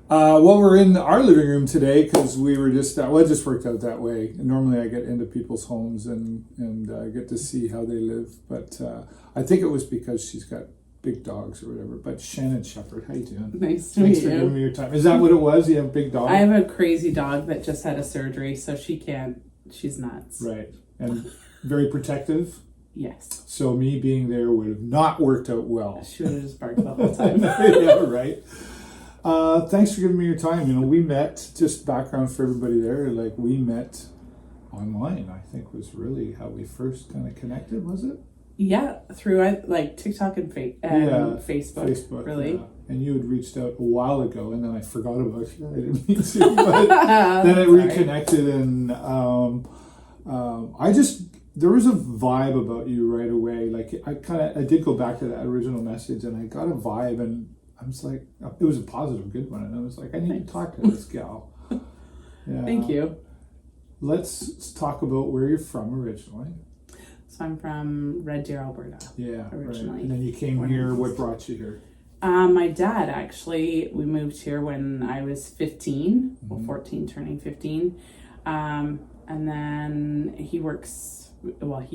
Well, we're in our living room today because we were just, well, it just worked out that way. Normally I get into people's homes and get to see how they live. But I think it was because she's got big dogs or whatever. But Shannon Shepherd, how you doing? Nice to meet you. Thanks for giving me your time. Is that what it was? You have a big dog? I have a crazy dog that just had a surgery, so she's nuts. Right. And very protective? Yes. So me being there would have not worked out well. She would have just barked the whole time. Yeah, right. Thanks for giving me your time. You know, we met, just background for everybody there, like we met online, I think was really how we first kind of connected, was it? Yeah, through like TikTok and Facebook. Facebook, really. Yeah. And you had reached out a while ago, and then I forgot about you. I didn't mean to, but then it reconnected, and there was a vibe about you right away. Like I did go back to that original message, and I got a vibe, and I was like, it was a positive, good one, and I was like, I need to talk to this gal. Yeah. Thank you. Let's talk about where you're from originally. So I'm from Red Deer, Alberta. Yeah, originally. Right. And then you came here. What brought you here? My dad, actually, we moved here when I was 15, Mm-hmm. well, 14, turning 15. And then he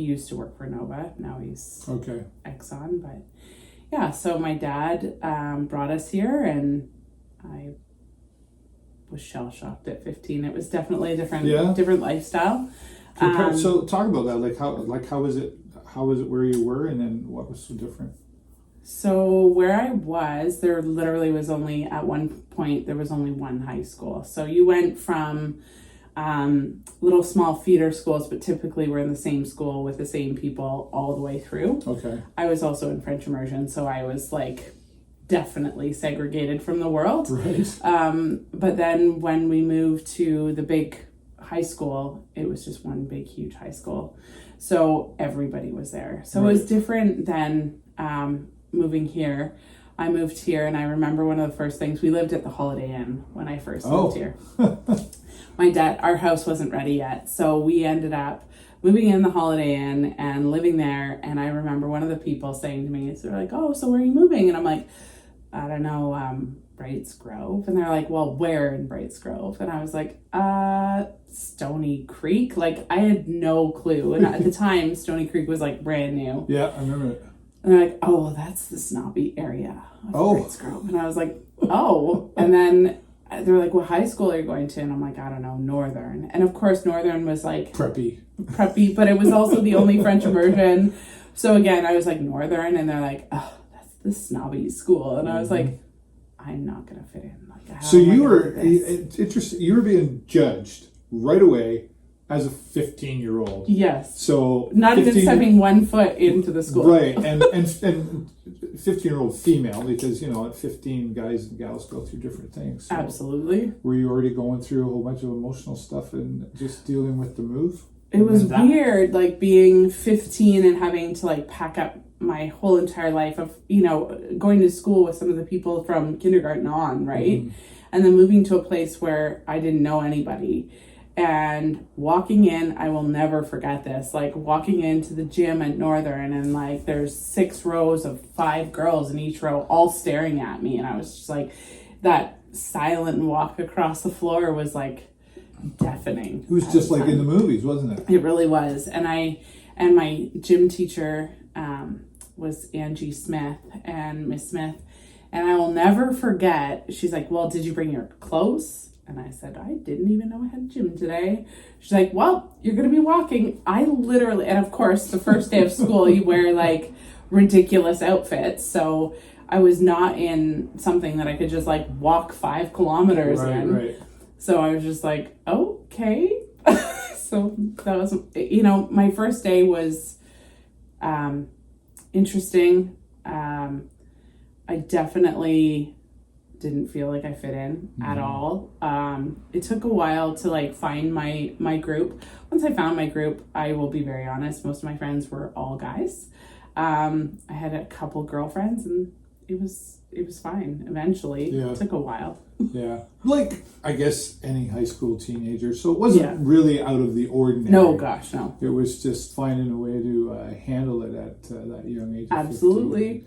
used to work for Nova. Now he's Exxon. But yeah, so my dad brought us here, and I was shell-shocked at 15. It was definitely a different lifestyle. So talk about that. How was it? How was it where you were, and then what was so different? So where I was, there literally was only, at one point, there was only one high school. So you went from little small feeder schools, but typically we're in the same school with the same people all the way through. Okay. I was also in French immersion, so I was like definitely segregated from the world. Right. But then when we moved to the big high school, it was just one big, huge high school. So everybody was there. So It was different than moving here. I moved here, and I remember one of the first things, we lived at the Holiday Inn when I first moved here. Our house wasn't ready yet. So we ended up moving in the Holiday Inn and living there. And I remember one of the people saying to me, they're like, oh, so where are you moving? And I'm like, I don't know, Brights Grove. And they're like, well, where in Brights Grove? And I was like, Stony Creek. Like, I had no clue. And at the time, Stony Creek was like brand new. Yeah, I remember it. And they're like, oh, that's the snobby area of Brights Grove. And I was like, oh. And then they were like, what high school are you going to? And I'm like, I don't know, Northern. And of course, Northern was like preppy, but it was also the only French immersion. So again, I was like, Northern. And they're like, oh, that's the snobby school. And I was like, I'm not going to fit in. Like, so you were interesting. You were being judged right away as a 15-year-old. Yes. So not even stepping 1 foot into the school. Right, and 15-year-old female, because at 15, guys and gals go through different things. So absolutely. Were you already going through a whole bunch of emotional stuff and just dealing with the move? It was weird, like being 15 and having to like pack up my whole entire life of, going to school with some of the people from kindergarten on, right? Mm-hmm. And then moving to a place where I didn't know anybody. And walking in, I will never forget this, like walking into the gym at Northern, and like there's 6 rows of 5 girls in each row all staring at me. And I was just like, that silent walk across the floor was like deafening. It was just like in the movies, wasn't it? It really was. And my gym teacher was Angie Smith, and Miss Smith. And I will never forget, she's like, well, did you bring your clothes? And I said, I didn't even know I had a gym today. She's like, well, you're going to be walking. I literally, and of course, the first day of school, you wear like ridiculous outfits. So I was not in something that I could just like walk 5 kilometers in. Right. So I was just like, okay. So that was, my first day was interesting. I definitely didn't feel like I fit in at all. It took a while to like find my group. Once I found my group, I will be very honest, most of my friends were all guys. I had a couple girlfriends, and it was fine eventually. Yeah. It took a while. Yeah. Like, I guess any high school teenager. So it wasn't really out of the ordinary. No, gosh, no. It was just finding a way to handle it at that young age. Absolutely.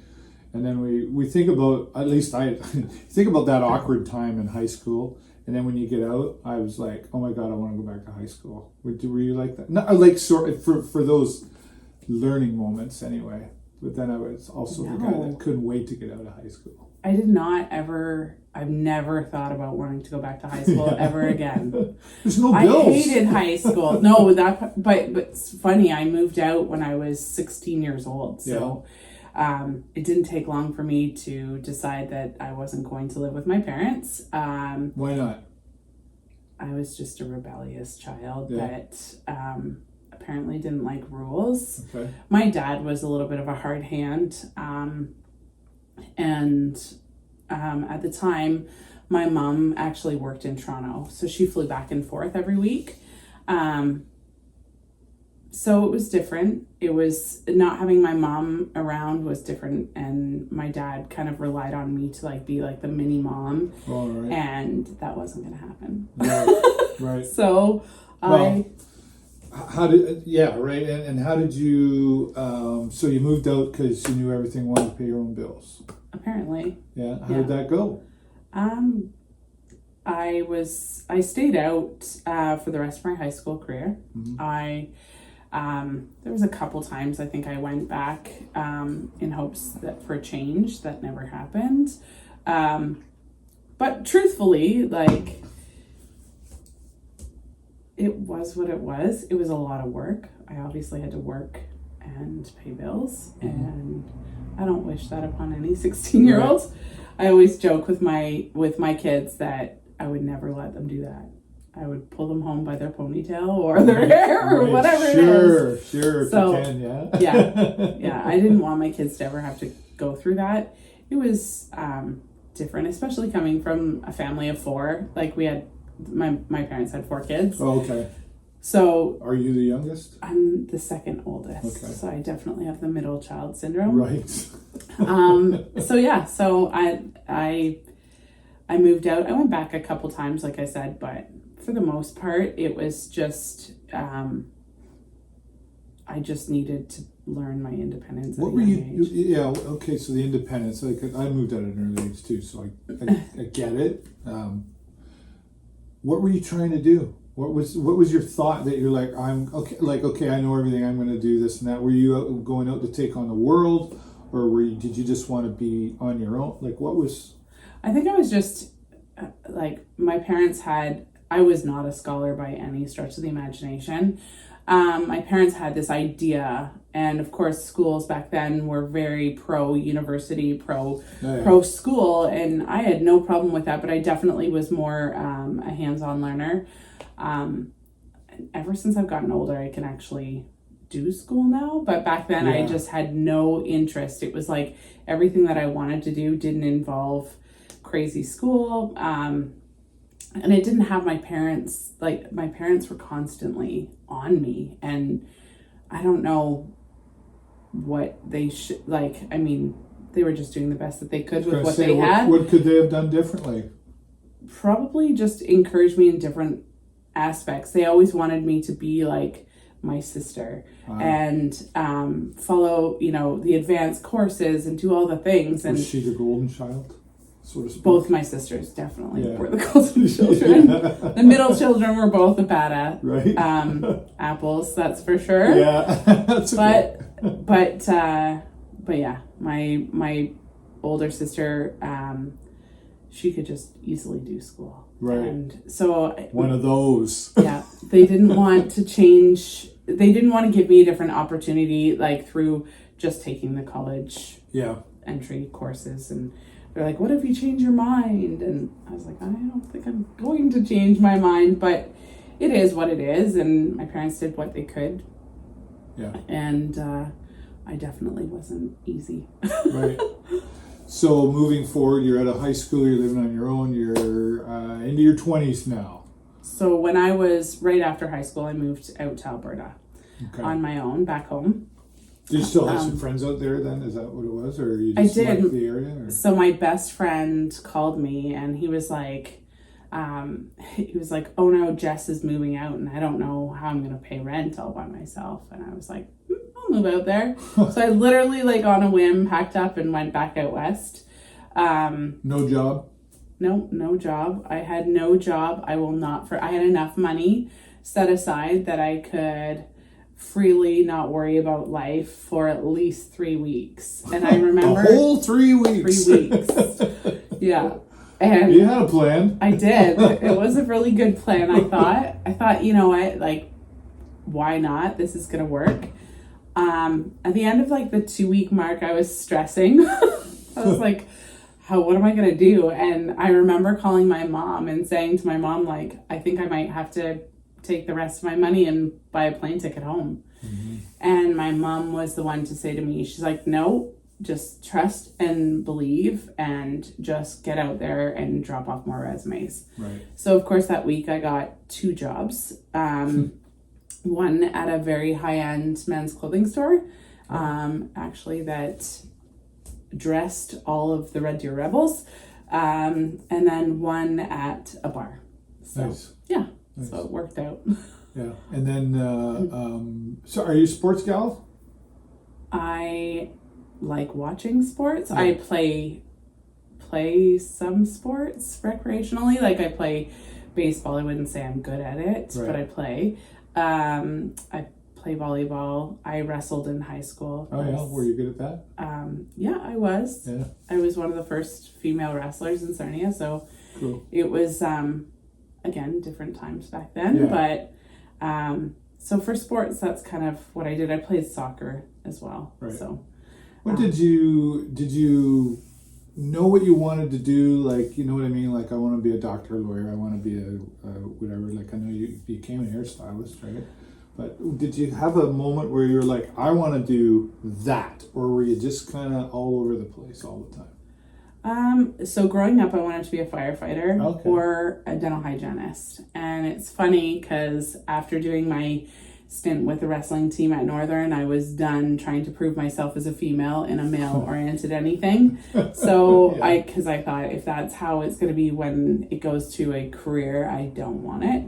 15. And then we think about, at least I think about that awkward time in high school. And then when you get out, I was like, oh my God, I want to go back to high school. Were you like that? No, like sort of for those learning moments anyway. But then I was also the guy that couldn't wait to get out of high school. I did not ever, I've never thought about wanting to go back to high school ever again. There's no bills. I hated high school. No, but it's funny, I moved out when I was 16 years old. So it didn't take long for me to decide that I wasn't going to live with my parents. Why not? I was just a rebellious child that apparently didn't like rules. Okay. My dad was a little bit of a hard hand. And at the time, my mom actually worked in Toronto. So she flew back and forth every week. So it was different. It was not having my mom around was different. And my dad kind of relied on me to like be like the mini mom. All right. And that wasn't going to happen. Right. So how did right? And how did you? So you moved out because you knew everything, wanted to pay your own bills. Apparently. Yeah. How did that go? I stayed out for the rest of my high school career. Mm-hmm. There was a couple times I think I went back in hopes that for a change. That never happened. But truthfully, like, it was what it was. It was a lot of work. I obviously had to work and pay bills, and I don't wish that upon any 16-year-old. Right. I always joke with my kids that I would never let them do that. I would pull them home by their ponytail or their hair or whatever it is. Sure, so, if you can, yeah. I didn't want my kids to ever have to go through that. It was different, especially coming from a family of 4. Like we had, my parents had 4 kids. Oh, okay. So are you the youngest? I'm the second oldest. Okay. So I definitely have the middle child syndrome. Right. So I moved out. I went back a couple times, like I said, but for the most part, it was just, I just needed to learn my independence. What were you? Yeah. Okay. So the independence. Like I moved out at an early age too, so I get it. What were you trying to do? What was your thought that you're like, I'm okay? Like, okay, I know everything. I'm going to do this and that. Were you going out to take on the world, or did you just want to be on your own? Like, what was? I think I was just like, my parents had. I was not a scholar by any stretch of the imagination. My parents had this idea, and of course schools back then were very pro-university, pro-school, and I had no problem with that, but I definitely was more a hands-on learner. Ever since I've gotten older, I can actually do school now, but back then I just had no interest. It was like everything that I wanted to do didn't involve crazy school. And I didn't have my parents, like my parents were constantly on me, and I don't know what they should, like, I mean, they were just doing the best that they could with what they had. What could they have done differently? Probably just encourage me in different aspects. They always wanted me to be like my sister and follow, the advanced courses and do all the things. And was she the golden child? So to speak. Both my sisters definitely were the golden children. The middle children were both the bad right? Apples, that's for sure. Yeah, that's okay. But yeah, my older sister, she could just easily do school. Right. And so one of those. Yeah, they didn't want to change. They didn't want to give me a different opportunity, like through just taking the college entry courses. And they're like, what if you change your mind? And I was like, I don't think I'm going to change my mind, but it is what it is. And my parents did what they could. Yeah. And I definitely wasn't easy. Right. So moving forward, you're at a high school, you're living on your own, you're into your 20s now. So when I was right after high school, I moved out to Alberta on my own, back home. Do you still have some friends out there then? Is that what it was? Or you just I did. Liked the area? Or? So my best friend called me and he was like, oh no, Jess is moving out and I don't know how I'm going to pay rent all by myself. And I was like, I'll move out there. So I literally, like, on a whim, packed up and went back out west. No job? No job. I had no job. I had enough money set aside that I could freely not worry about life for at least 3 weeks. And I remember... A whole 3 weeks? 3 weeks. Yeah. And you had a plan. I did. It was a really good plan, I thought, you know what, like, why not? This is going to work. At the end of, like, the 2-week mark, I was stressing. I was like, what am I going to do? And I remember calling my mom and saying to my mom, like, I think I might have to take the rest of my money and buy a plane ticket home. Mm-hmm. And my mom was the one to say to me, she's like, no, just trust and believe and just get out there and drop off more resumes. Right. So, of course, that week I got 2 jobs. One at a very high-end men's clothing store, actually, that dressed all of the Red Deer Rebels, and then one at a bar. So, nice. Yeah. Nice. So it worked out. Yeah. And then, so are you a sports gal? I like watching sports. Yeah. I play some sports recreationally. Like, I play baseball. I wouldn't say I'm good at it, right. but I play. I play volleyball. I wrestled in high school. Oh, yeah? Were you good at that? Yeah, I was. Yeah. I was one of the first female wrestlers in Sarnia, so cool. It was... again, different times back then, yeah. But so for sports, that's kind of what I did. I played soccer as well. Right. So, when did you know what you wanted to do? Like, you know what I mean? Like, I want to be a doctor, lawyer. I want to be a whatever. Like, I know you became a hairstylist, right? But did you have a moment where you were like, I want to do that, or were you just kind of all over the place all the time? So growing up, I wanted to be a firefighter or a dental hygienist. And it's funny because after doing my stint with the wrestling team at Northern, I was done trying to prove myself as a female in a male-oriented anything. So yeah. Because I thought, if that's how it's going to be when it goes to a career, I don't want it.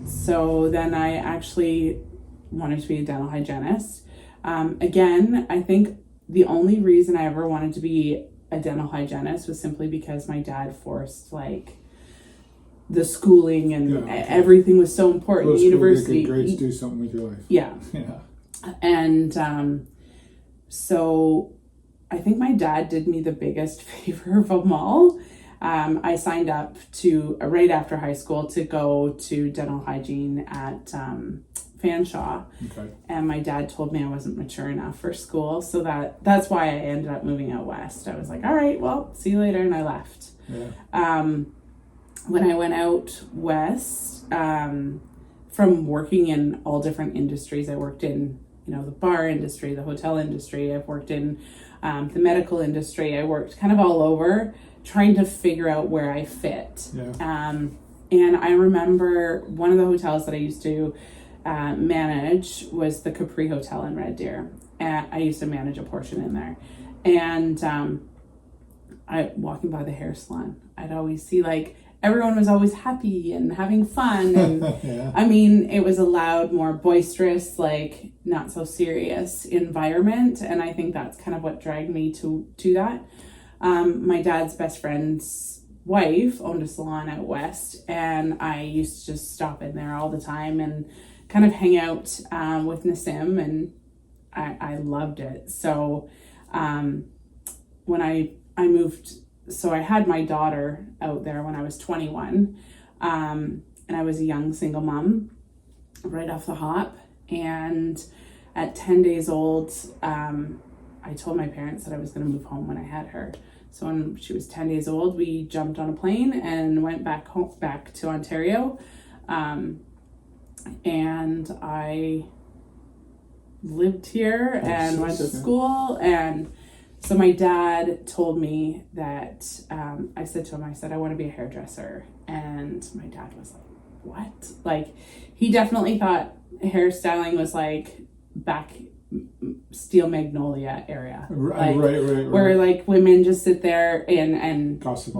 So then I actually wanted to be a dental hygienist. Again, I think the only reason I ever wanted to be a dental hygienist was simply because my dad forced, like, the schooling and everything was so important. University grades do something with your life. Yeah. Yeah. And so I think my dad did me the biggest favor of them all. I signed up to right after high school to go to dental hygiene at Fanshawe. Okay. And my dad told me I wasn't mature enough for school, so that's why I ended up moving out west. I was like, all right, well, see you later, and I left. Yeah. When I went out west, from working in all different industries, I worked in, the bar industry, the hotel industry. I've worked in the medical industry. I worked kind of all over, trying to figure out where I fit. Yeah. And I remember one of the hotels that I used to manage was the Capri Hotel in Red Deer. And I used to manage a portion in there. And walking by the hair salon, I'd always see, like, everyone was always happy and having fun. And yeah. I mean, it was a loud, more boisterous, like, not so serious environment. And I think that's kind of what dragged me to that. My dad's best friend's wife owned a salon out west, and I used to just stop in there all the time and kind of hang out with Nassim, and I loved it. So when I moved, so I had my daughter out there when I was 21, and I was a young single mom right off the hop. And at 10 days old, I told my parents that I was going to move home when I had her. So when she was 10 days old, we jumped on a plane and went back to Ontario. And I lived here and went to school. And so my dad told me that, I said to him, I want to be a hairdresser. And my dad was like, what? Like, he definitely thought hairstyling was like back Steel Magnolia area. Like, right. Where, like, women just sit there and gossip.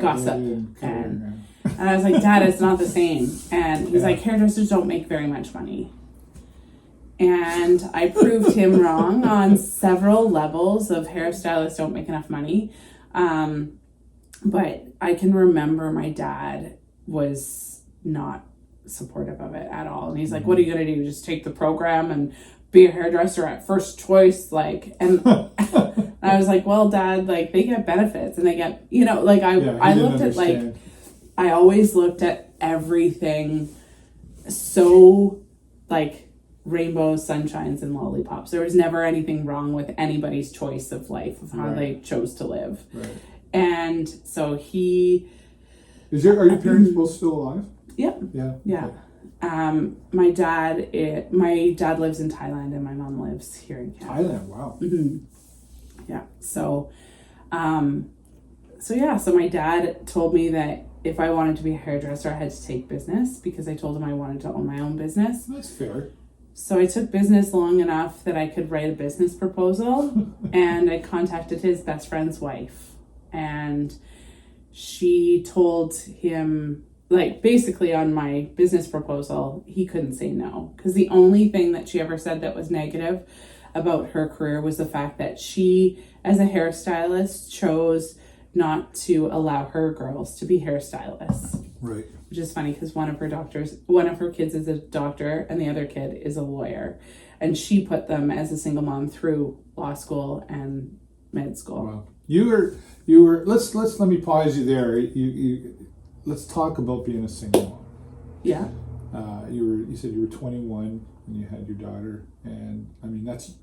And I was like, Dad, it's not the same. And he's like, hairdressers don't make very much money. And I proved him wrong on several levels of hairstylists don't make enough money. But I can remember my dad was not supportive of it at all. And he's like, what are you going to do? Just take the program and be a hairdresser at first choice? Like, and I was like, well, Dad, like they get benefits and they get, I looked at like, I always looked at everything so like rainbows, sunshines, and lollipops. There was never anything wrong with anybody's choice of life, of how they chose to live. Right. And so he... Are your parents both still alive? Yep. Yeah. Okay. My dad lives in Thailand and my mom lives here in Canada. Thailand, wow. Mm-hmm. Yeah. So my dad told me that if I wanted to be a hairdresser, I had to take business because I told him I wanted to own my own business. That's fair. So I took business long enough that I could write a business proposal and I contacted his best friend's wife. And she told him, like, basically on my business proposal, he couldn't say no. Because the only thing that she ever said that was negative about her career was the fact that she, as a hairstylist, chose not to allow her girls to be hairstylists. Right. Which is funny because one of her kids is a doctor and the other kid is a lawyer. And she put them as a single mom through law school and med school. Wow. You were let me pause you there. Let's talk about being a single mom. Yeah. You said you were 21 and you had your daughter, and I mean it's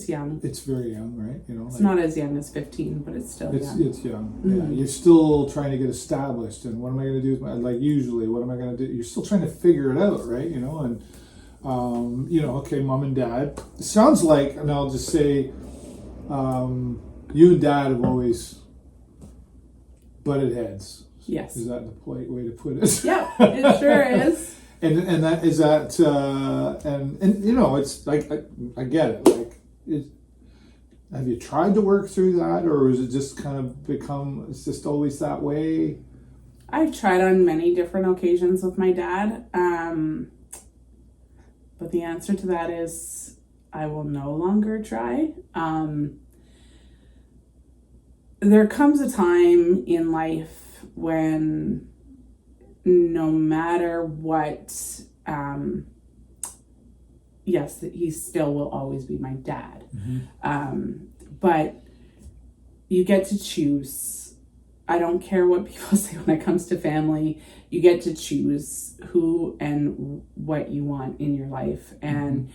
young. It's very young, right? It's not as young as 15, but it's still young. It's young. Mm-hmm. Yeah. You're still trying to get established, and what am I going to do with my, like, usually what am I going to do? You're still trying to figure it out, right? And okay, mom and dad. It sounds like, and I'll just say, you and dad have always butted heads. Yes. Is that the polite way to put it? Yeah, it sure is. And that is that, and it's like I get it. Like, have you tried to work through that, or is it just kind of it's just always that way? I've tried on many different occasions with my dad, but the answer to that is I will no longer try. There comes a time in life when no matter what, yes, he still will always be my dad. Mm-hmm. But you get to choose. I don't care what people say when it comes to family. You get to choose who and what you want in your life. And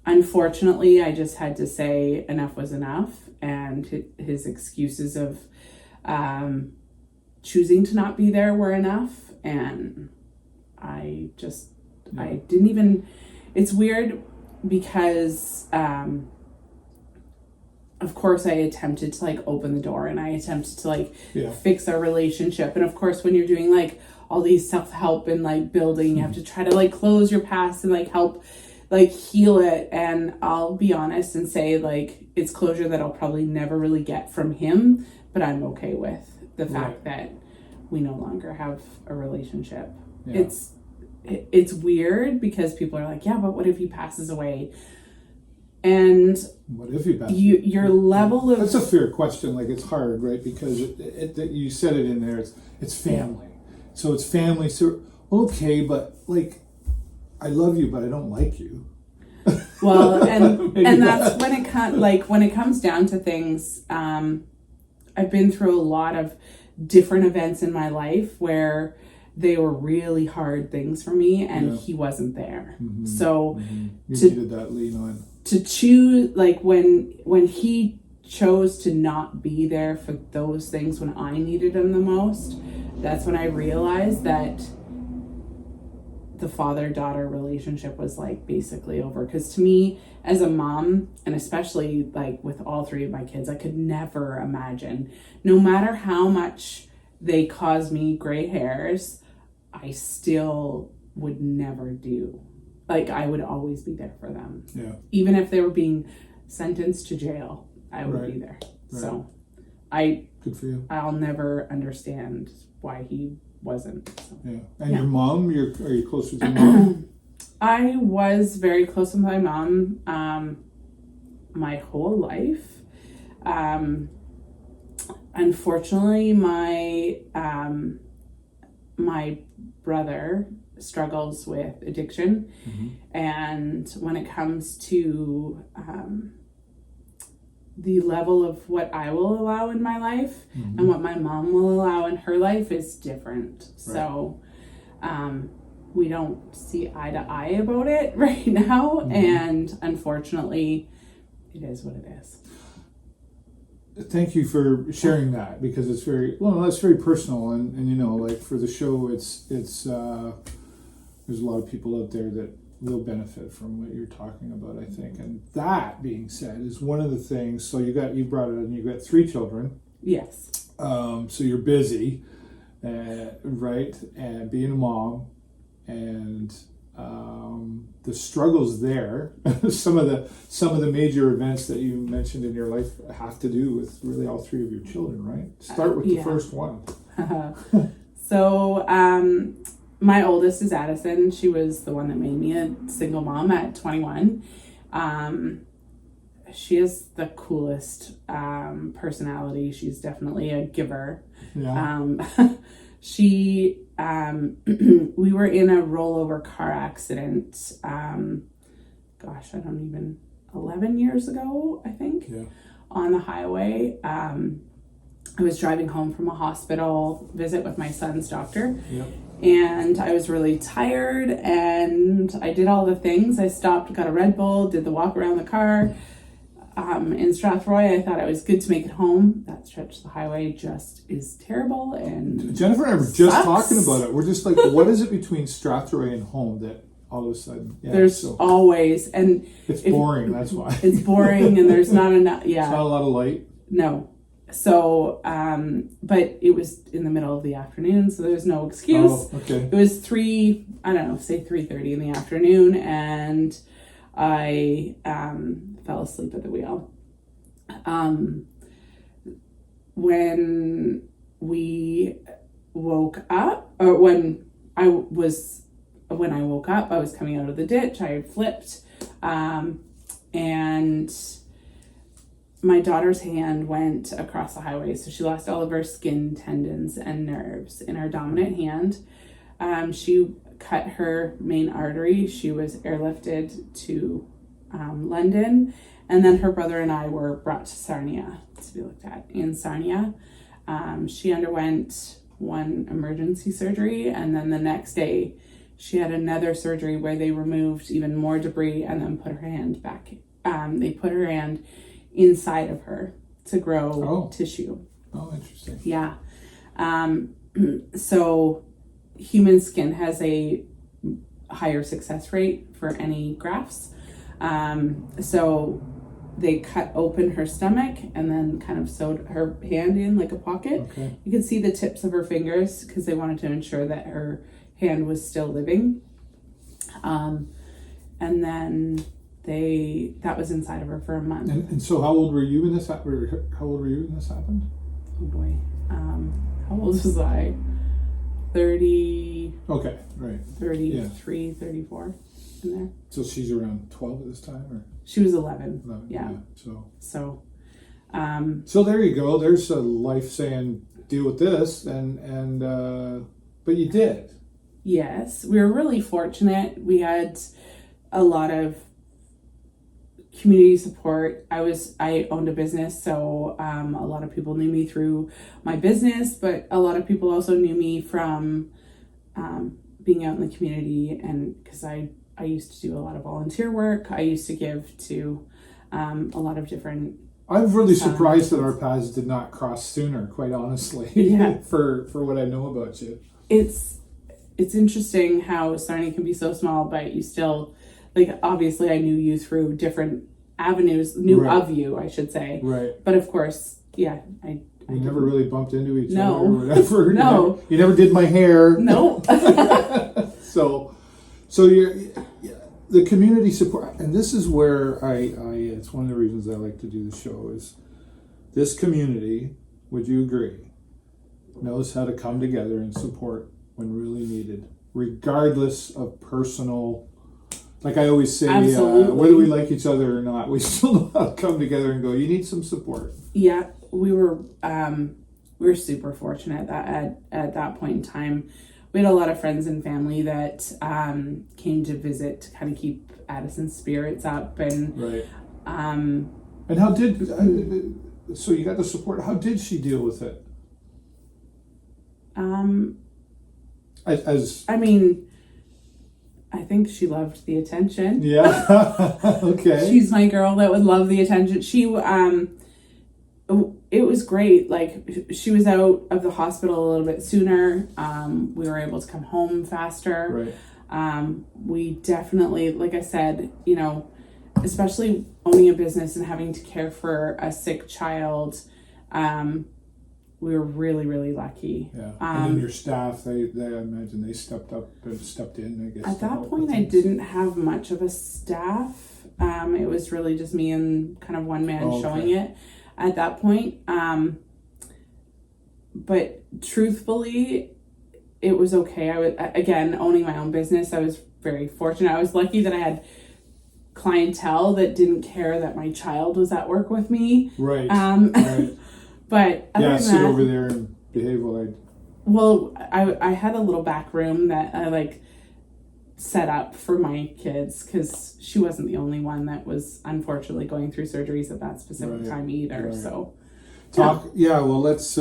unfortunately, I just had to say enough was enough. And his excuses of choosing to not be there were enough. And I didn't even, it's weird because, of course I attempted to like open the door and I attempted to like fix our relationship. And of course, when you're doing like all these self-help and like building, you have to try to like close your past and like help like heal it. And I'll be honest and say like, it's closure that I'll probably never really get from him, but I'm okay with the fact that we no longer have a relationship. Yeah. It's weird because people are like, yeah, but what if he passes away? And what if he passes? Your level of... That's a fair question. Like, it's hard, right? Because you said it in there. It's family. So it's family. So, okay, but like, I love you, but I don't like you. Well, and that's when it comes down to things. I've been through a lot of different events in my life where they were really hard things for me, and he wasn't there. Mm-hmm. So you needed that lean on. To choose, like when he chose to not be there for those things when I needed him the most, that's when I realized that the father-daughter relationship was like basically over. Because to me, as a mom, and especially like with all three of my kids, I could never imagine, no matter how much they cause me gray hairs, I still would never do. Like, I would always be there for them. Yeah. Even if they were being sentenced to jail, I would be there. Right. So good for you. I'll never understand why he wasn't. So. Yeah. And your mom, are you close with your mom? I was very close with my mom my whole life. Unfortunately, my brother struggles with addiction, and when it comes to the level of what I will allow in my life and what my mom will allow in her life is different. Right. So we don't see eye to eye about it right now, and unfortunately it is what it is. Thank you for sharing that, because it's that's very personal, and you know, like for the show, it's there's a lot of people out there that will benefit from what you're talking about, I think. And that being said, is one of the things. So you brought it in. You got 3 children. Yes. So you're busy, right? And being a mom, and the struggles there. some of the major events that you mentioned in your life have to do with really all 3 of your children, right? Start with the first one. So my oldest is Addison. She was the one that made me a single mom at 21. She has the coolest personality. She's definitely a giver. Yeah. We were in a rollover car accident, 11 years ago, I think, on the highway. I was driving home from a hospital visit with my son's doctor, and I was really tired, and I did all the things. I stopped, got a Red Bull, did the walk around the car. In Strathroy, I thought it was good to make it home. That stretch of the highway just is terrible. And Jennifer and I were just talking about it. We're just like, what is it between Strathroy and home that all of a sudden... Yeah, there's always... and it's boring, that's why. It's boring, and there's not enough... Yeah. It's not a lot of light. No. So, but it was in the middle of the afternoon, so there's no excuse. Oh, okay. It was 3:30 in the afternoon, and I fell asleep at the wheel. When we woke up, or when I woke up, I was coming out of the ditch. I had flipped, and my daughter's hand went across the highway, so she lost all of her skin, tendons, and nerves in her dominant hand. She cut her main artery. She was airlifted to London, and then her brother and I were brought to Sarnia to be looked at. In Sarnia, she underwent one emergency surgery, and then the next day she had another surgery where they removed even more debris and then put her hand back. They put her hand inside of her to grow tissue. Oh, interesting. Yeah. So human skin has a higher success rate for any grafts. So they cut open her stomach and then kind of sewed her hand in like a pocket. Okay. You could see the tips of her fingers because they wanted to ensure that her hand was still living. And then that was inside of her for a month. And so how old were you when this happened? Oh boy. How old was I? 30. Okay, right. 33, 34 in there. So she's around 12 at this time, or? She was 11. Yeah. So there you go. There's a life saying, deal with this, and but you did. Yes, we were really fortunate. We had a lot of community support. I owned a business, so a lot of people knew me through my business, but a lot of people also knew me from being out in the community, and because I used to do a lot of volunteer work. I used to give to a lot of different... I'm really surprised that our paths did not cross sooner, quite honestly, for what I know about you. It's interesting how Sarnia can be so small, but you still... Like, obviously, I knew you through different avenues, of you, I should say. Right. But, of course, I never really bumped into each other or whatever. No. You never did my hair. No. So you're... The community support, and this is where it's one of the reasons I like to do the show, is this community, would you agree, knows how to come together and support when really needed, regardless of personal Like I always say, Absolutely. whether we like each other or not, we still know how to come together and go, you need some support. Yeah, we were super fortunate that at that point in time, we had a lot of friends and family that came to visit to kind of keep Addison's spirits up. And right. And how did so you got the support? How did she deal with it? I mean, I think she loved the attention. Yeah. Okay. She's my girl that would love the attention. She it was great. Like, she was out of the hospital a little bit sooner. We were able to come home faster. Right. We definitely, like I said, you know, especially owning a business and having to care for a sick child, we were really, really lucky. Yeah. And then your staff, they I imagine they stepped up and stepped in, I guess. At that point, I didn't have much of a staff. It was really just me and kind of one man showing it at that point. But truthfully, it was okay. I was, again, owning my own business, I was very fortunate. I was lucky that I had clientele that didn't care that my child was at work with me. Right. Right. But other than sit that, over there and behave while well, I had a little back room that I like set up for my kids, because she wasn't the only one that was unfortunately going through surgeries at that specific time either. Right. So well, let's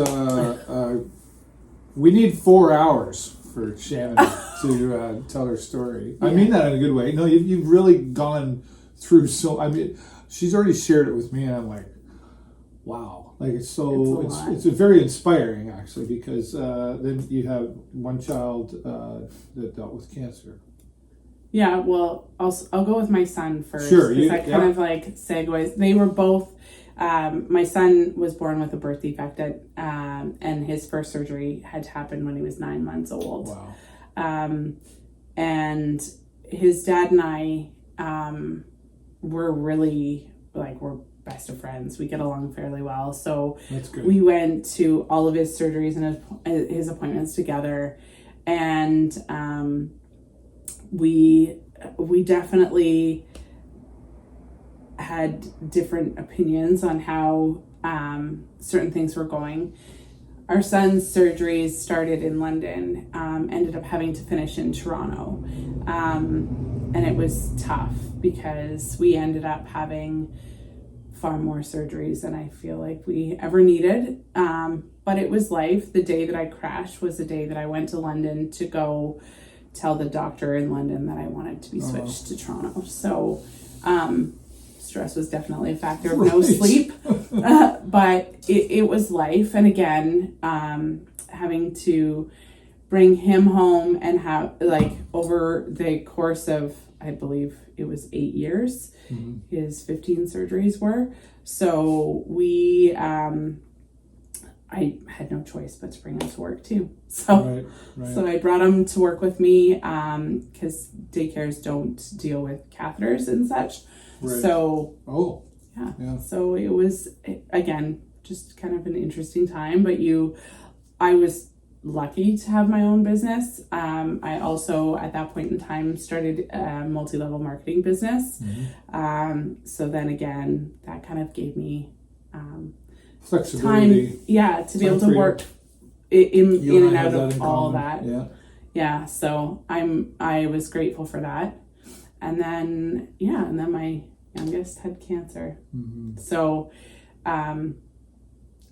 we need 4 hours for Shannon to tell her story. Yeah. I mean that in a good way. No, you've really gone through she's already shared it with me, and I'm like, wow. Like, it's very inspiring, actually, because then you have one child that dealt with cancer. Yeah, well, I'll go with my son first. Sure. Because that kind of like segues. They were both, my son was born with a birth defect, and his first surgery had to happen when he was 9 months old. Wow. And his dad and I were really, like, we're best of friends. We get along fairly well. So that's good. We went to all of his surgeries and his appointments together. And we definitely had different opinions on how certain things were going. Our son's surgeries started in London, ended up having to finish in Toronto. And it was tough because we ended up having far more surgeries than I feel like we ever needed. But it was life. The day that I crashed was the day that I went to London to go tell the doctor in London that I wanted to be switched to Toronto. So stress was definitely a factor of no sleep. But it was life. And again, having to bring him home and have, like, over the course of, I believe it was 8 years, his 15 surgeries were. So we, I had no choice but to bring him to work too. So, right. So I brought him to work with me, because daycares don't deal with catheters and such. Right. So, yeah. So it was, again, just kind of an interesting time, but I was lucky to have my own business. I also, at that point in time, started a multi-level marketing business. So then again, that kind of gave me flexibility. Time, to be able to work in and out of all that. Yeah. So I was grateful for that. And then my youngest had cancer. So,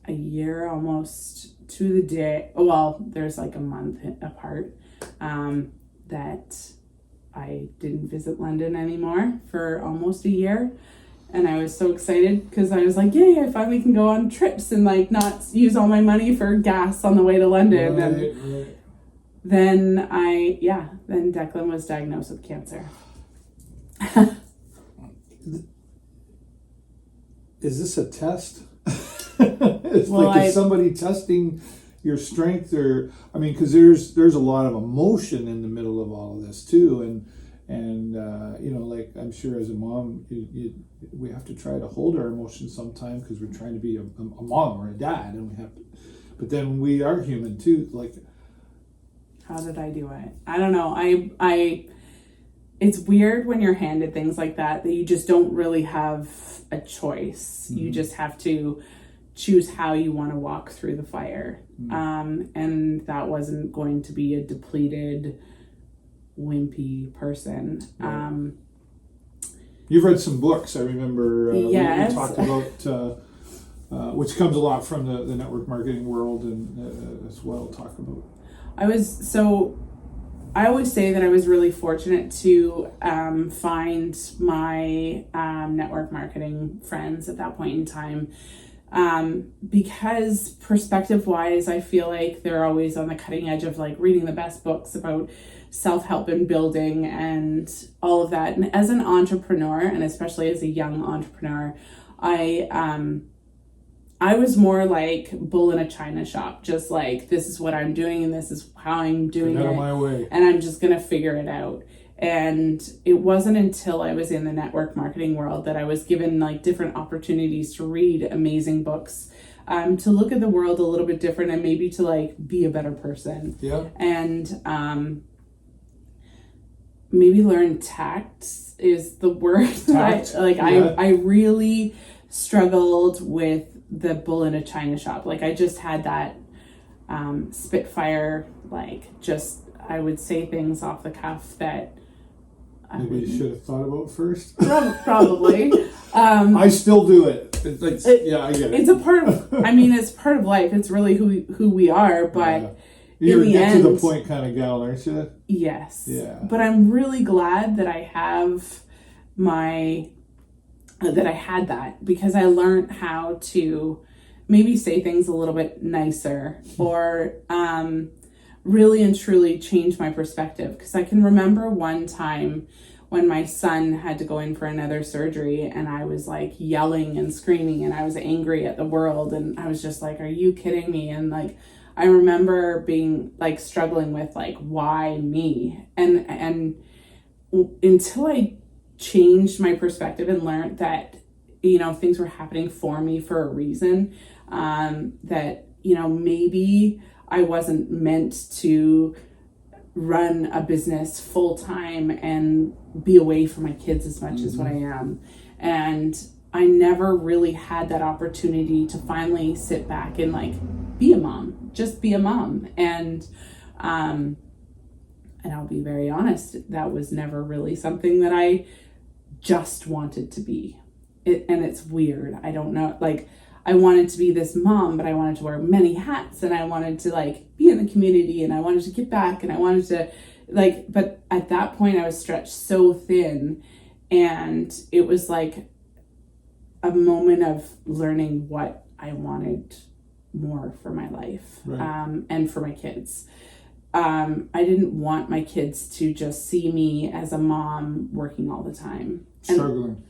a year almost to the day, there's like a month apart, that I didn't visit London anymore for almost a year. And I was so excited because I was like, yay, I finally can go on trips and like not use all my money for gas on the way to London. Right. Then then Declan was diagnosed with cancer. Is this a test? Is somebody testing your strength, or because there's a lot of emotion in the middle of all of this too, and like, I'm sure as a mom, we have to try to hold our emotions sometimes because we're trying to be a mom or a dad, and we have to, but then we are human too. Like, how did I do it? I don't know. it's weird when you're handed things like that you just don't really have a choice. You just have to choose how you want to walk through the fire. And that wasn't going to be a depleted, wimpy person. Right. You've read some books, I remember. Yes. We talked about, which comes a lot from the network marketing world, and as well talk about. I always say that I was really fortunate to find my network marketing friends at that point in time. Because perspective wise, I feel like they're always on the cutting edge of like reading the best books about self-help and building and all of that. And as an entrepreneur, and especially as a young entrepreneur, I was more like bull in a china shop, just like, this is what I'm doing and this is how I'm doing it my way. And I'm just going to figure it out. And it wasn't until I was in the network marketing world that I was given like different opportunities to read amazing books, to look at the world a little bit different and maybe to like be a better person. Yeah. And maybe learn tact is the word. Tact. I really struggled with the bull in a china shop. Like I just had that spitfire, like just I would say things off the cuff that maybe you should have thought about first. Probably. I still do it. Yeah, I get it. It's a part of. I mean, it's part of life. It's really who we are. But you're in the get end, to the point kind of gal, aren't you? Yes. Yeah. But I'm really glad that I have that I had that, because I learned how to maybe say things a little bit nicer or really and truly change my perspective. Because I can remember one time when my son had to go in for another surgery and I was like yelling and screaming and I was angry at the world and I was just like, are you kidding me? And like, I remember being like struggling with like, why me? And until I changed my perspective and learned that, you know, things were happening for me for a reason, that, you know, maybe I wasn't meant to run a business full time and be away from my kids as much as what I am. And I never really had that opportunity to finally sit back and like be a mom, just be a mom. And I'll be very honest, that was never really something that I just wanted to be. And it's weird. I don't know, like I wanted to be this mom, but I wanted to wear many hats and I wanted to like be in the community and I wanted to give back and I wanted to like, but at that point I was stretched so thin, and it was like a moment of learning what I wanted more for my life, right. And for my kids. I didn't want my kids to just see me as a mom working all the time. Struggling.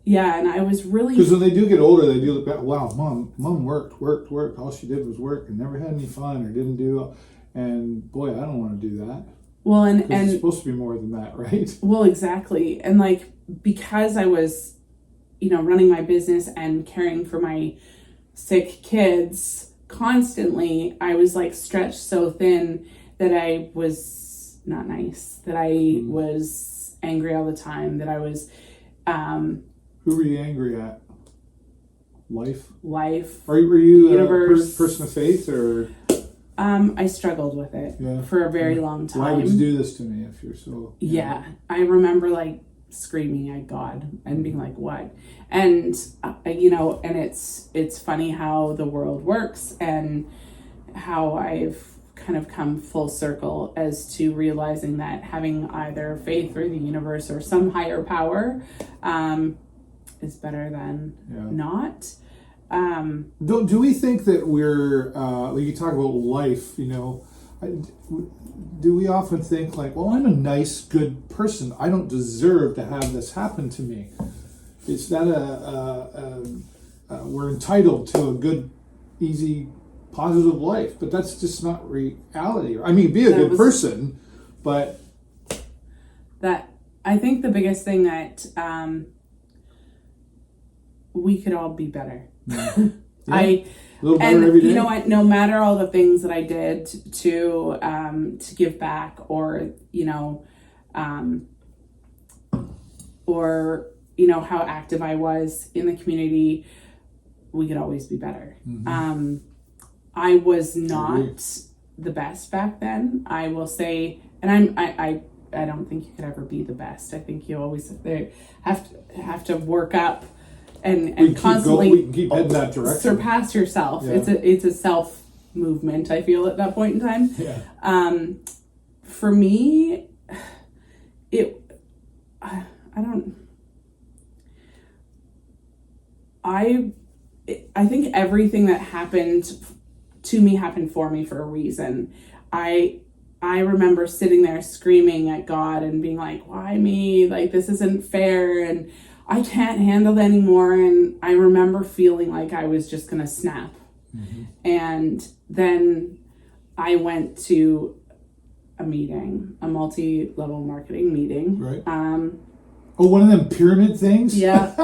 Yeah, and I was really... Because when they do get older, they do look back, wow, mom worked. All she did was work and never had any fun or didn't do... And boy, I don't want to do that. Well, and it's supposed to be more than that, right? Well, exactly. And like, because I was, you know, running my business and caring for my sick kids constantly, I was like stretched so thin that I was not nice, that I was angry all the time, that I was... Who were you angry at? Life. Were you universe. A person of faith, or? I struggled with it for a very long time. Why would you do this to me if you're so... Yeah. I remember like screaming at God and being like, what? And, you know, and it's funny how the world works and how I've kind of come full circle as to realizing that having either faith or the universe or some higher power is better than not. Do we think that we're like you talk about life, you know, do we often think like, well, I'm a nice, good person, I don't deserve to have this happen to me? Is that we're entitled to a good, easy, positive life? But that's just not reality. I mean, be a good person, but that I think the biggest thing that we could all be better. Yeah. A little better every day. You know what? No matter all the things that I did to give back, or you know, or how active I was in the community, we could always be better. I was not the best back then, I will say, and I don't think you could ever be the best. I think you always have to work up and constantly we can keep heading that direction. Surpass yourself. Yeah. It's a self movement, I feel, at that point in time. Yeah. For me, I think everything that happened to me happened for me for a reason. I remember sitting there screaming at God and being like, why me? Like, this isn't fair, and I can't handle it anymore. And I remember feeling like I was just going to snap. And then I went to a meeting, a multi-level marketing meeting. Right. One of them pyramid things? Yeah.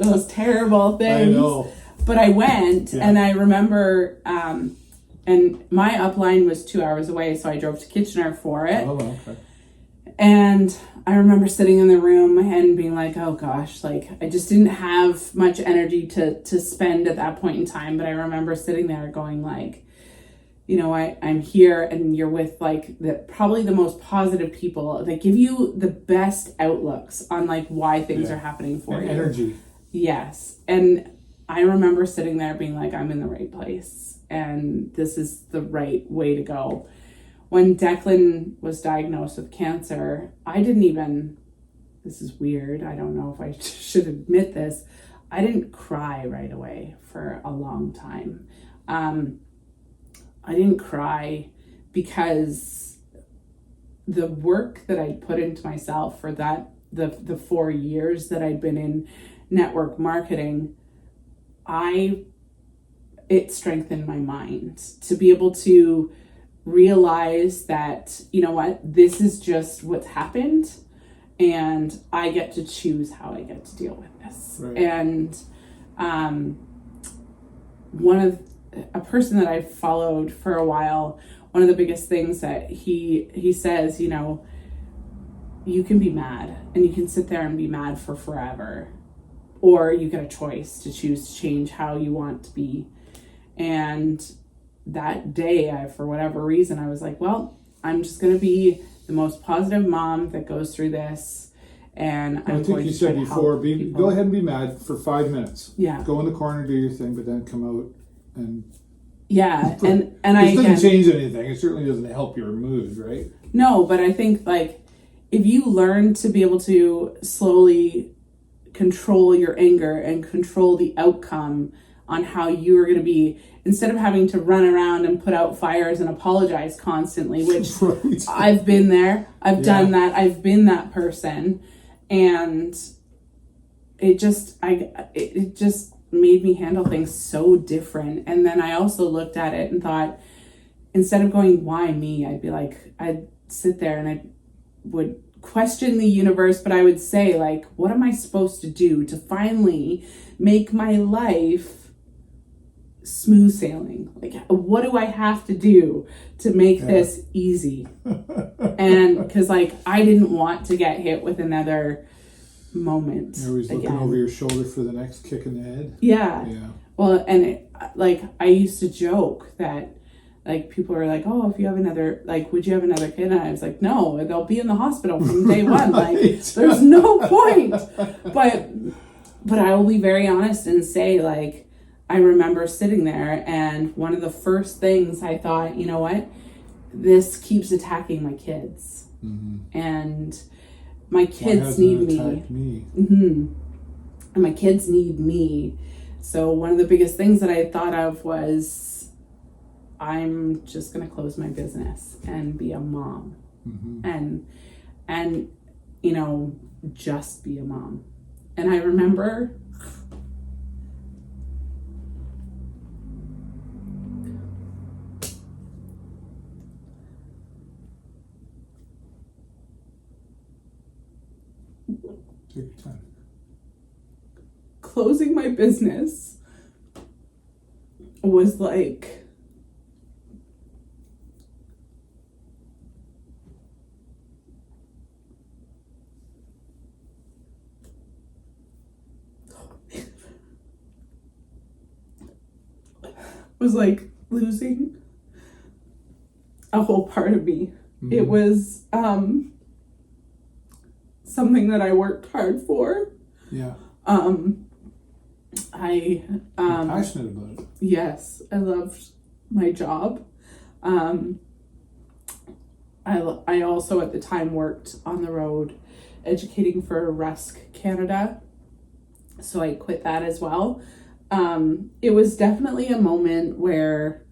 those terrible things. I know. But I went, and I remember, and my upline was 2 hours away, so I drove to Kitchener for it. Oh, okay. And I remember sitting in the room and being like, oh gosh, like I just didn't have much energy to spend at that point in time. But I remember sitting there going like, I'm here, and you're with like probably the most positive people that give you the best outlooks on like why things are happening for you. Energy. Yes. And I remember sitting there being like, I'm in the right place, and this is the right way to go. When Declan was diagnosed with cancer, this is weird, I don't know if I should admit this, I didn't cry right away for a long time. I didn't cry because the work that I put into myself for the 4 years that I'd been in network marketing, it strengthened my mind to be able to realize that, this is just what's happened, and I get to choose how I get to deal with this. Right. And a person that I've followed for a while, one of the biggest things that he says, you can be mad, and you can sit there and be mad for forever, or you get a choice to choose to change how you want to be. And that day, for whatever reason, I was like, well, I'm just going to be the most positive mom that goes through this. And I think you said before, go ahead and be mad for 5 minutes. Yeah. Go in the corner, do your thing, but then come out and... Yeah, and it doesn't change anything. It certainly doesn't help your mood, right? No, but I think, like, if you learn to be able to slowly control your anger and control the outcome on how you are going to be, instead of having to run around and put out fires and apologize constantly, which right. I've been there. I've done that. I've been that person. And it just made me handle things so different. And then I also looked at it and thought, instead of going, why me? I'd sit there and I would question the universe, but I would say, like, what am I supposed to do to finally make my life smooth sailing? Like, what do I have to do to make this easy? And because, like, I didn't want to get hit with another moment. You're always looking over your shoulder for the next kick in the head. Yeah. Well, and I used to joke that, like, people were like, oh, if you have another, like, would you have another kid? And I was like, no, they'll be in the hospital from day one. Like, there's no point. But I will be very honest and say, like, I remember sitting there, and one of the first things I thought, you know what? This keeps attacking my kids. Mm-hmm. And my kids need me. Mm-hmm. And my kids need me. So one of the biggest things that I thought of was, I'm just going to close my business and be a mom. Mm-hmm. And just be a mom. And I remember take your time. Closing my business was like, was like losing a whole part of me. Mm-hmm. It was something that I worked hard for. Yeah. I'm passionate about it. Yes, I loved my job. I also at the time worked on the road educating for Rusk Canada, so I quit that as well. It was definitely a moment where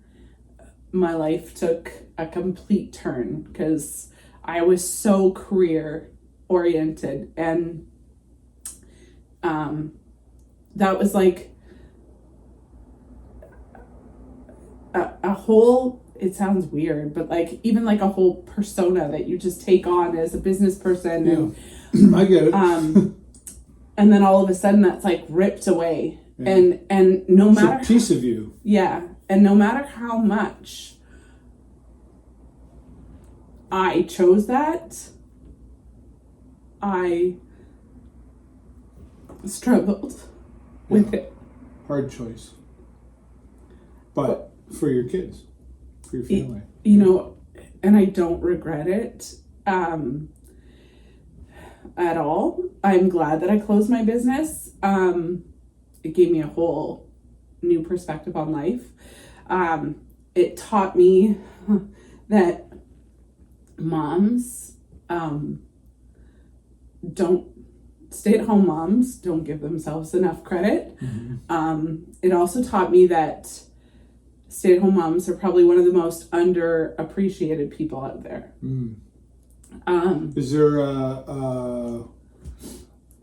my life took a complete turn because I was so career oriented, and that was like a whole, it sounds weird, but like even like a whole persona that you just take on as a business person. Yeah. And I get it. And then all of a sudden that's like ripped away. Yeah. And no matter it's a piece of you. Yeah. And no matter how much I chose that, I struggled with it. Hard choice. But for your kids, for your family. You know, and I don't regret it at all. I'm glad that I closed my business. It gave me a whole new perspective on life. It taught me that moms stay-at-home moms don't give themselves enough credit. Mm-hmm. It also taught me that stay-at-home moms are probably one of the most underappreciated people out there. Mm. Is there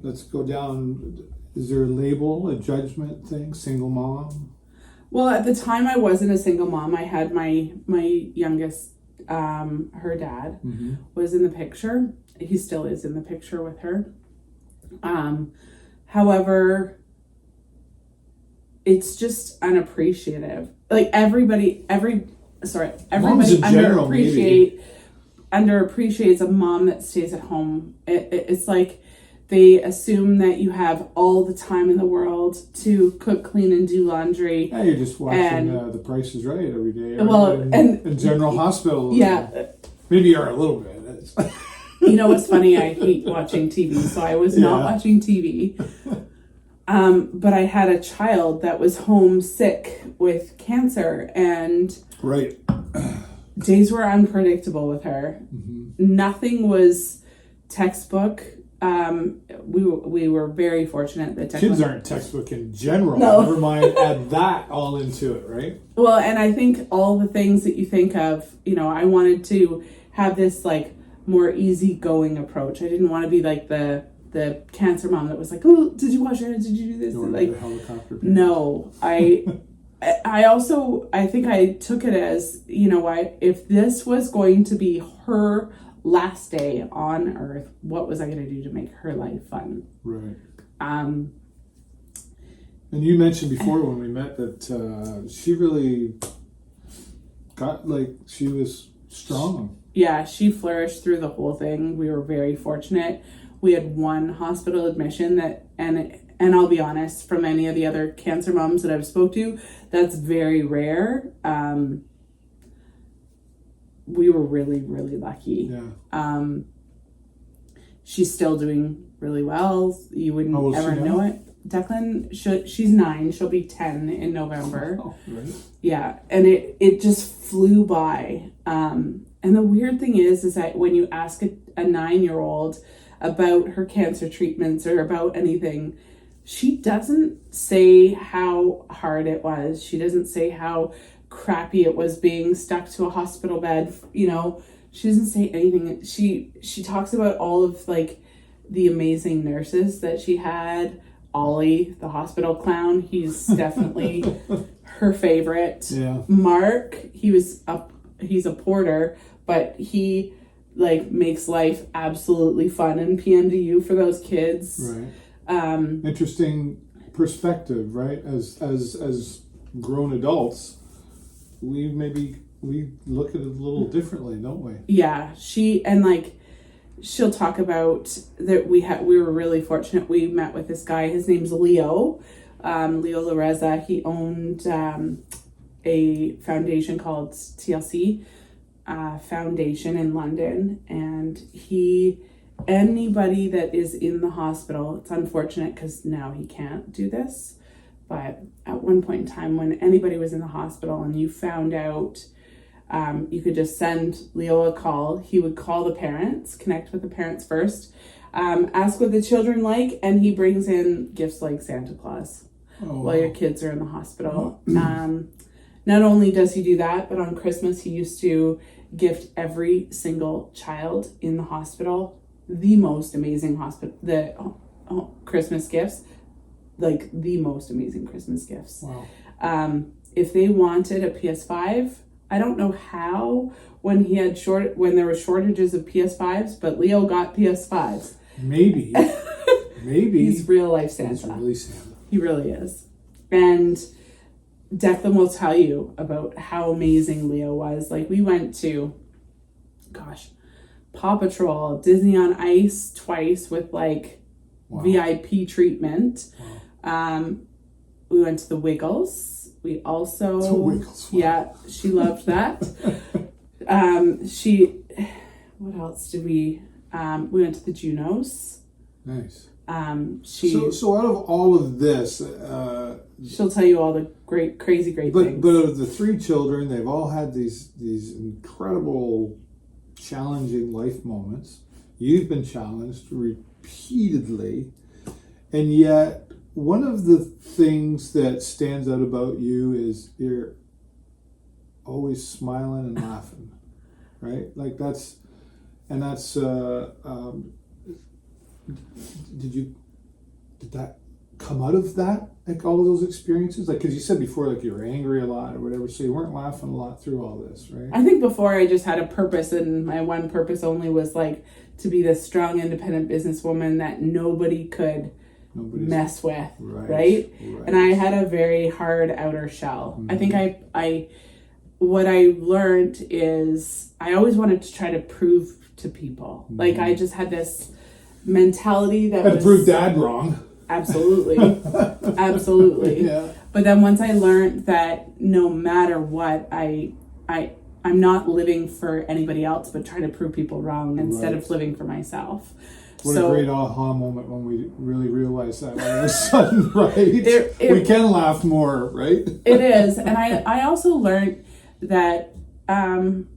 let's go down, is there a label, a judgment thing, single mom? Well, at the time I wasn't a single mom. I had my youngest, her dad mm-hmm. was in the picture. He still is in the picture with her. However, it's just unappreciative. Like everybody underappreciates a mom that stays at home. It's like they assume that you have all the time in the world to cook, clean, and do laundry. Yeah, you're just watching The Price is Right every day. Well, and General Hospital. Yeah. Maybe you're a little bit. You know what's funny? I hate watching TV, so I was not watching TV. But I had a child that was home sick with cancer, and right. Days were unpredictable with her. Mm-hmm. Nothing was textbook. We were very fortunate that kids aren't textbook in general. No. Never mind add that all into it, right? Well, and I think all the things that you think of, you know, I wanted to have this like more easygoing approach. I didn't want to be like the cancer mom that was like, oh, did you wash your hands? Did you do this? Like, the helicopter. No, I think I took it as, you know what, if this was going to be her last day on earth, what was I going to do to make her life fun? Right. And you mentioned before when we met that she really got, like, she was strong. Yeah, she flourished through the whole thing. We were very fortunate. We had one hospital admission and I'll be honest, from any of the other cancer moms that I've spoke to, that's very rare. We were really, really lucky. Yeah. She's still doing really well. You wouldn't ever know it. Declan, she's 9. She'll be 10 in November. Oh, right. Yeah, and it just flew by. And the weird thing is that when you ask a 9-year-old about her cancer treatments or about anything, she doesn't say how hard it was. She doesn't say how crappy it was being stuck to a hospital bed. You know, she doesn't say anything. She talks about all of like the amazing nurses that she had. Ollie, the hospital clown, he's definitely her favorite. Yeah. Mark, he's a porter, but he like makes life absolutely fun in PMDU for those kids. Right. Interesting perspective, right? As grown adults, we look at it a little differently, don't we? Yeah, she'll talk about that we were really fortunate. We met with this guy. His name's Leo Lareza. He owned a foundation called TLC Foundation in London, and anybody that is in the hospital, it's unfortunate because now he can't do this, but at one point in time when anybody was in the hospital and you found out, you could just send Leo a call. He would call the parents, connect with the parents first, ask what the children like, and he brings in gifts like Santa Claus while your kids are in the hospital. Not only does he do that, but on Christmas he used to gift every single child in the hospital the most amazing Christmas gifts, like the most amazing Christmas gifts. Wow. If they wanted a PS5, I don't know how when there were shortages of PS5s, but Leo got PS5s. Maybe He's real life Santa. He's really Santa. He really is. And Declan will tell you about how amazing Leo was. Like, we went to, Paw Patrol, Disney on Ice twice with like VIP treatment. Wow. We went to the Wiggles. We also, The Wiggles. Wow. Yeah, she loved that. What else did we went to the Junos. Nice. So out of all of this, she'll tell you all the crazy things. But of the three children, they've all had these incredible, challenging life moments. You've been challenged repeatedly, and yet one of the things that stands out about you is you're always smiling and laughing, right? Like that's. Did that come out of that, like all of those experiences? Like, because you said before, like you were angry a lot or whatever, so you weren't laughing a lot through all this, right? I think before I just had a purpose, and my one purpose only was like to be this strong, independent businesswoman that nobody could mess with, right? And I had a very hard outer shell. Mm-hmm. I think what I learned is I always wanted to try to prove to people. Mm-hmm. Like, I just had this mentality that had proved Dad wrong. Absolutely. Absolutely. Yeah. But then once I learned that no matter what, I'm not living for anybody else, but trying to prove people wrong instead of living for myself. What a great aha moment when we really realize that all of a sudden, right? We can laugh more, right? It is. And I also learned that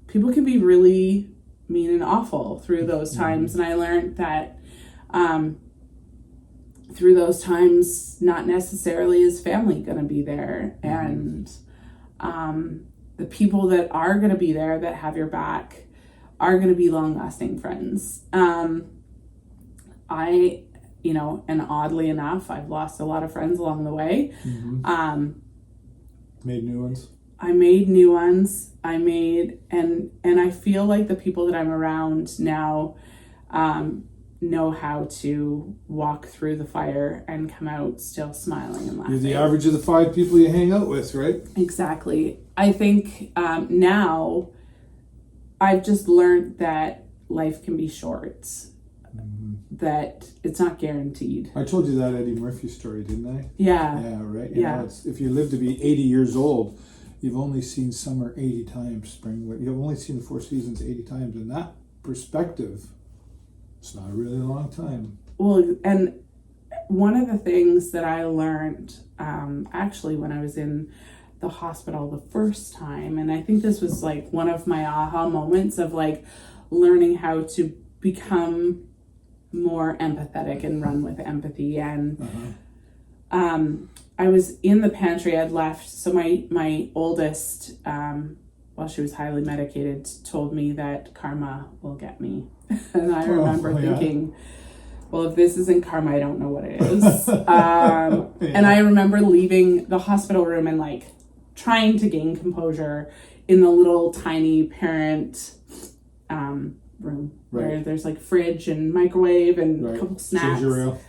people can be really mean and awful through those times. And I learned that through those times, not necessarily is family going to be there. And the people that are going to be there, that have your back, are going to be long-lasting friends. And oddly enough, I've lost a lot of friends along the way. Mm-hmm. Made new ones. I made new ones. And I feel like the people that I'm around now know how to walk through the fire and come out still smiling and laughing. You're the average of the 5 people you hang out with, right? Exactly. I think now I've just learned that life can be short. Mm-hmm. That it's not guaranteed. I told you that Eddie Murphy story, didn't I? Yeah. Yeah, right. You know, if you live to be 80 years old, you've only seen summer 80 times, spring. You've only seen the 4 seasons 80 times. In that perspective, it's not a really long time. Well, and one of the things that I learned, actually, when I was in the hospital the first time, and I think this was like one of my aha moments of like learning how to become more empathetic and run with empathy. And I was in the pantry. I'd left. So my oldest, while she was highly medicated, told me that karma will get me. And I remember thinking, well, if this isn't karma, I don't know what it is. And I remember leaving the hospital room and like trying to gain composure in the little tiny parent room where there's like fridge and microwave and a couple snacks.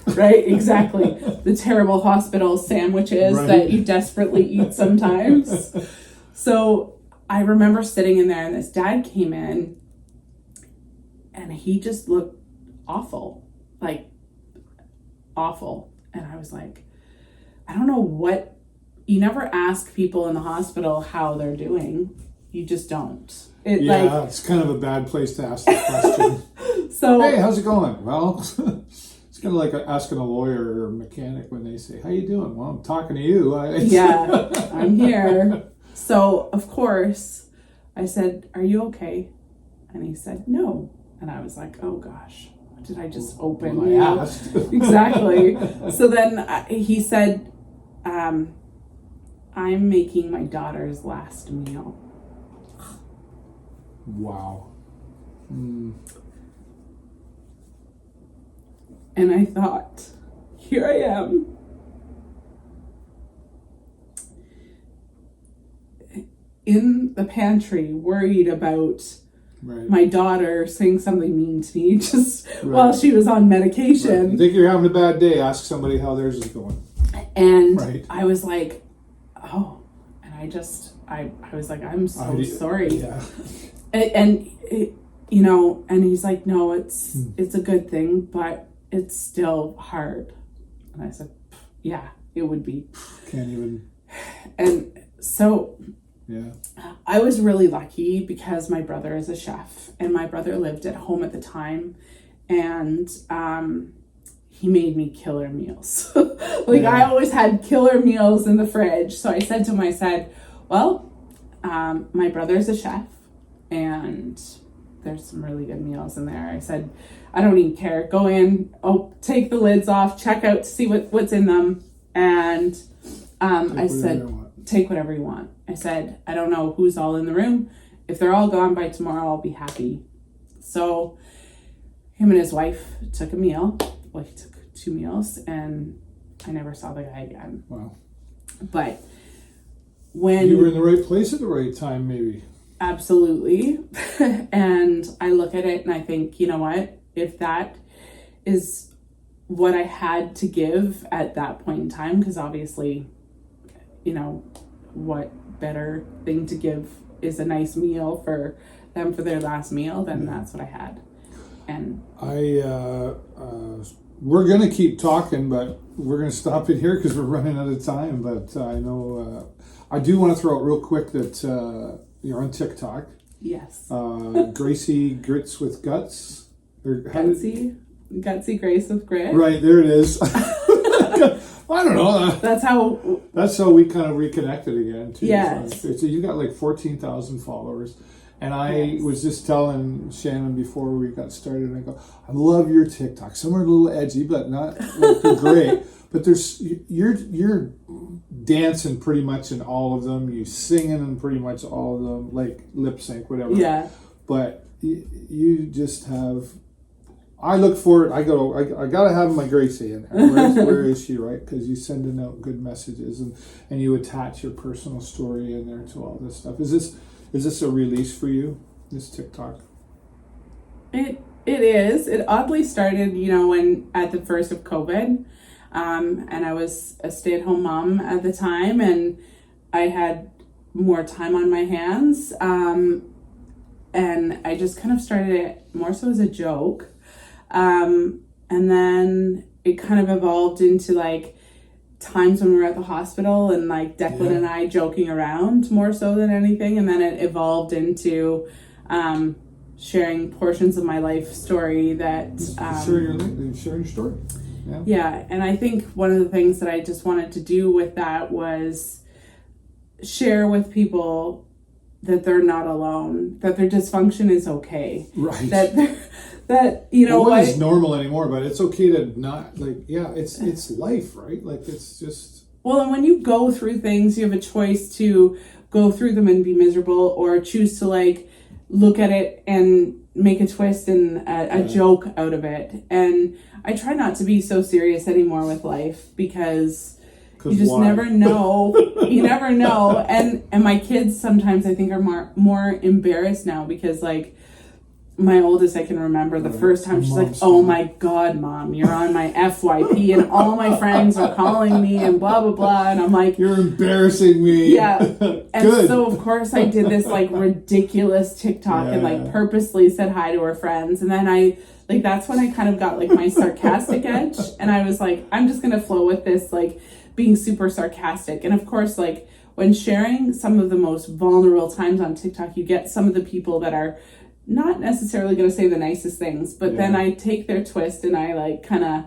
Right, exactly. The terrible hospital sandwiches that you desperately eat sometimes. So I remember sitting in there, and this dad came in, and he just looked awful, like awful. And I was like, I don't know what you never ask people in the hospital how they're doing. You just don't. It's kind of a bad place to ask the question. So, hey, how's it going? Well, it's kind of like asking a lawyer or a mechanic when they say, how you doing? Well, I'm talking to you. I'm here. So, of course, I said, are you okay? And he said, no. And I was like, oh gosh, what did I just open? Well, I asked. Exactly. So then he said, I'm making my daughter's last meal. Wow. Mm. And I thought, here I am. In the pantry, worried about my daughter saying something mean to me just while she was on medication. Right. You think you're having a bad day, ask somebody how theirs is going. And I was like, oh, and I was like, I'm so sorry. Yeah. And and he's like, no, it's a good thing, but it's still hard. And I said, yeah, it would be. Can't even. And so yeah, I was really lucky because my brother is a chef, and my brother lived at home at the time, and he made me killer meals. I always had killer meals in the fridge. So I said to him, I said, well, my brother's a chef, and there's some really good meals in there. I said, I don't even care. Go in, take the lids off, check out to see what's in them. And I said, take whatever you want. I said, I don't know who's all in the room. If they're all gone by tomorrow, I'll be happy. So him and his wife took a meal. Well, he took 2 meals, and I never saw the guy again. Wow. But when... You were in the right place at the right time, maybe. Absolutely. And I look at it and I think, you know what? If that is what I had to give at that point in time, because obviously, what better thing to give is a nice meal for them for their last meal, then that's what I had. And we're going to keep talking, but we're going to stop it here because we're running out of time. But I know I do want to throw out real quick that you're on TikTok. Yes. Gracie Grits with Guts. Gutsy Grace with Grit. Right, there it is. I don't know. That's how we kind of reconnected again too. Yes. So you got like 14,000 followers. And I was just telling Shannon before we got started, and I go, I love your TikTok. Some are a little edgy, but not like they're great. But you're dancing pretty much in all of them. You singing in pretty much all of them, like lip sync, whatever. Yeah. But you just have. I look forward. I gotta have my Gracie in there. Where is she, right? Because you sending out good messages and you attach your personal story in there to all this stuff. Is this a release for you? This TikTok? It is. It oddly started, when at the first of COVID, and I was a stay-at-home mom at the time, and I had more time on my hands, and I just kind of started it more so as a joke. And then it kind of evolved into like times when we were at the hospital and like Declan and I joking around more so than anything. And then it evolved into sharing portions of my life story that... sharing your story. Yeah. And I think one of the things that I just wanted to do with that was share with people that they're not alone, that their dysfunction is okay. Right. That no one is normal anymore, but it's okay to not it's life, right? Like it's just. Well, and when you go through things, you have a choice to go through them and be miserable, or choose to like look at it and make a twist and a joke out of it. And I try not to be so serious anymore with life because you just never know. You never know. And my kids sometimes I think are more embarrassed now because like my oldest, I can remember the first time she's like, oh my God, Mom, you're on my FYP and all my friends are calling me and blah, blah, blah. And I'm like, you're embarrassing me. Yeah. And so of course I did this like ridiculous TikTok and like purposely said hi to her friends. And then that's when I kind of got like my sarcastic edge. And I was like, I'm just going to flow with this like being super sarcastic. And of course, like when sharing some of the most vulnerable times on TikTok, you get some of the people that are not necessarily going to say the nicest things, but then I take their twist and I like kind of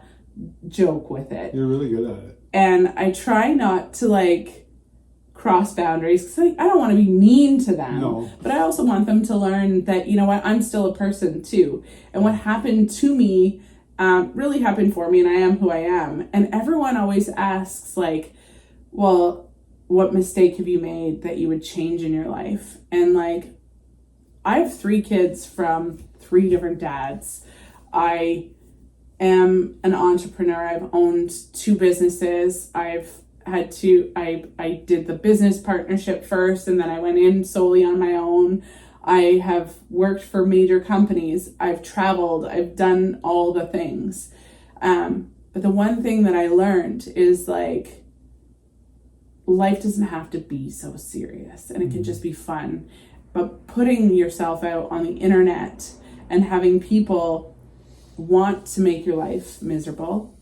joke with it. You're really good at it. And I try not to like cross boundaries because I don't want to be mean to them. No. But I also want them to learn that, you know what, I'm still a person too. And what happened to me really happened for me, and I am who I am. And everyone always asks like, well, what mistake have you made that you would change in your life? And like, I have 3 kids from 3 different dads. I am an entrepreneur. I've owned 2 businesses. I did the business partnership first, and then I went in solely on my own. I have worked for major companies. I've traveled. I've done all the things. But the one thing that I learned is like, life doesn't have to be so serious, and it can just be fun. But putting yourself out on the internet and having people want to make your life miserable,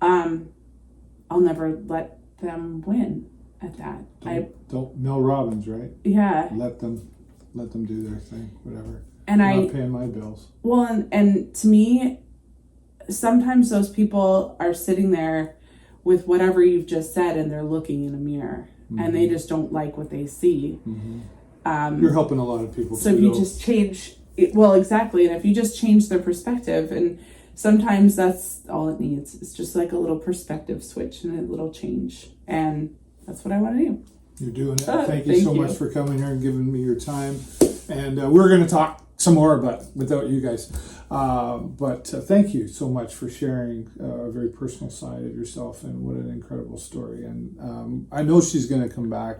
I'll never let them win at that. Don't Mel Robbins, right? Yeah. Let them do their thing, whatever. And I'm not paying my bills. Well, and to me, sometimes those people are sitting there with whatever you've just said, and they're looking in a mirror, and they just don't like what they see. You're helping a lot of people. So if you just change, well, exactly, and if you just change their perspective, and sometimes that's all it needs. It's just like a little perspective switch and a little change, and that's what I want to do. You're doing it. Thank you so much for coming here and giving me your time. And we're going to talk some more, but without you guys. But thank you so much for sharing a very personal side of yourself, and what an incredible story. And I know she's going to come back,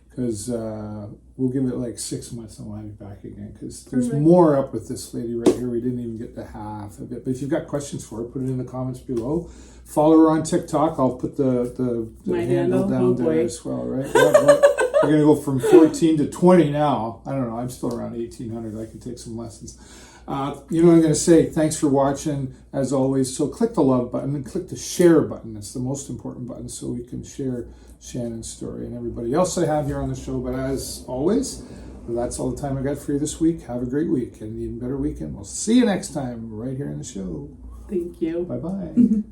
because we'll give it like 6 months and we'll have you back again, because there's more up with this lady right here. We didn't even get to half of it. But if you've got questions for her, put it in the comments below. Follow her on TikTok. I'll put the handle down there as well, right? We're going to go from 14 to 20 now. I don't know. I'm still around 1800. I can take some lessons. You know what I'm going to say? Thanks for watching, as always. So click the love button and click the share button. That's the most important button, so we can share Shannon's story and everybody else I have here on the show. But as always, that's all the time I got for you this week. Have a great week and an even better weekend. We'll see you next time right here in the show. Thank you. Bye-bye.